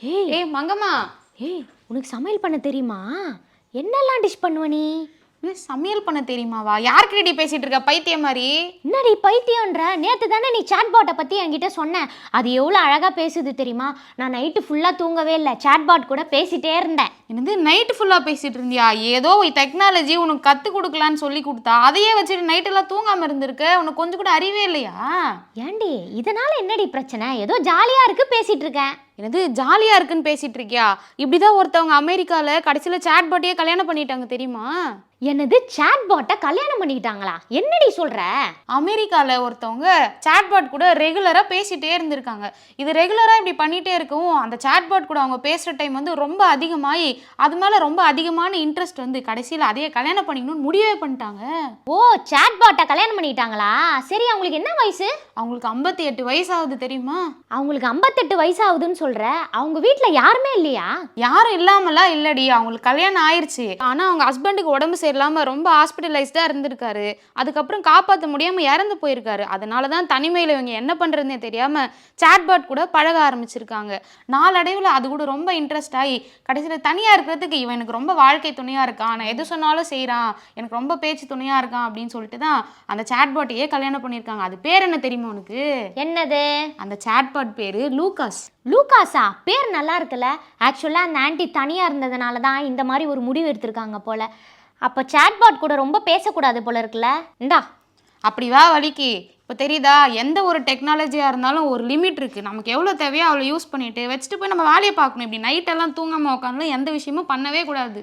ஏய் ஏய் மங்கம்மா, ஏய் உனக்கு சமையல் பண்ண தெரியுமா? என்னெல்லாம் டிஷ் பண்ணுவ நீ? சமையல் பண்ண தெரியுமாவா? யார்கிட்டடி பேசிட்டு இருக்க பைத்தியம் மாதிரி? என்னடி பைத்தியம்ன்ற? நேற்று தானே நீ சாட்பாட்டை பற்றி என்கிட்ட சொன்ன. அது எவ்வளோ அழகாக பேசுது தெரியுமா? நான் நைட்டு ஃபுல்லாக தூங்கவே இல்லை, சாட்பாட் கூட பேசிகிட்டே இருந்தேன். என்னது நைட்டு ஃபுல்லாக பேசிட்டு இருந்தியா? ஏதோ டெக்னாலஜி உனக்கு கற்றுக் கொடுக்கலான்னு சொல்லி கொடுத்தா அதையே வச்சுட்டு நைட்டெல்லாம் தூங்காமல் இருந்திருக்க. உனக்கு கொஞ்சம் கூட அறிவே இல்லையா? ஏண்டி இதனால என்னடி பிரச்சனை? ஏதோ ஜாலியாக இருக்கு பேசிகிட்டு இருக்கேன். என்னது ஜாலியாக இருக்குன்னு பேசிட்டு இருக்கியா? இப்படிதான் ஒருத்தவங்க அமெரிக்காவில் கடைசியில் சாட்பாட்டையே கல்யாணம் பண்ணிட்டாங்க தெரியுமா? என்னது சாட்பாட்டை கல்யாணம் பண்ணிக்கிட்டாங்களா? என்னடி சொல்கிற? அமெரிக்காவில் ஒருத்தவங்க சாட்பாட் கூட ரெகுலராக பேசிகிட்டே இருந்திருக்காங்க. இது ரெகுலராக இப்படி பண்ணிகிட்டே இருக்கவும் அந்த சாட்பாட் கூட அவங்க பேசுகிற டைம் வந்து ரொம்ப அதிகமாகி அது மேலே ரொம்ப அதிகமான இன்ட்ரெஸ்ட் வந்து கடைசியில் அதையே கல்யாணம் பண்ணிக்கணும்னு முடிவே பண்ணிட்டாங்க. ஓ, சாட்பாட்டை கல்யாணம் பண்ணிக்கிட்டாங்களா? சரி, அவங்களுக்கு என்ன வயசு? அவங்களுக்கு 58 வயசு ஆகுது தெரியுமா? அவங்களுக்கு 58 வயசு ஆகுதுன்னு சொல்கிற? அவங்க வீட்டில் யாருமே இல்லையா? யாரும் இல்லாமலாம் இல்லடி, அவங்களுக்கு கல்யாணம் ஆயிடுச்சு. ஆனால் அவங்க ஹஸ்பண்டுக்கு உடம்பு சரியில்லாமல் ரொம்ப ஹாஸ்பிட்டலைஸ்டாக இருந்திருக்காரு. அதுக்கப்புறம் காப்பாற்ற முடியாமல் இறந்து போயிருக்காரு. அதனால தான் தனிமையில் இவங்க என்ன பண்ணுறதுனே தெரியாமல் சாட்பாட் கூட பழக ஆரம்பிச்சிருக்காங்க. நாளடைவில் அது கூட ரொம்ப இன்ட்ரெஸ்ட் ஆகி கடைசியில் தனியாக இருக்கிறதுக்கு இவன் எனக்கு ரொம்ப வாழ்க்கை துணையாக இருக்கான், நான் எது சொன்னாலும் செய்கிறான், எனக்கு ரொம்ப பேச்சு துணையாக இருக்கான் அப்படின்னு சொல்லிட்டு தான் அந்த சாட்பாட்டையே கல்யாணம் பண்ணியிருக்காங்க. அது பேர் என்ன தெரியுமா உனக்கு? என்னது? அந்த சாட்பாட் பேர் லூகாஸ். லூகாஸா? பேர் நல்லா இருக்குல்ல. ஆக்சுவலாக அந்த ஆன்ட்டி தனியாக இருந்ததுனால தான் இந்த மாதிரி ஒரு முடிவு எடுத்திருக்காங்க போல. அப்போ சாட்பாட் கூட ரொம்ப பேசக்கூடாது போல இருக்குல்ல. இந்தா அப்படி வா வலிக்கு. இப்போ தெரியுதா, எந்த ஒரு டெக்னாலஜியாக இருந்தாலும் ஒரு லிமிட் இருக்குது. நமக்கு எவ்வளோ தேவையோ அவ்வளோ யூஸ் பண்ணிட்டு வச்சுட்டு போய் நம்ம வேலையை பார்க்கணும். இப்படி நைட்டெல்லாம் தூங்காமல் உட்காந்து எந்த விஷயமும் பண்ணவே கூடாது.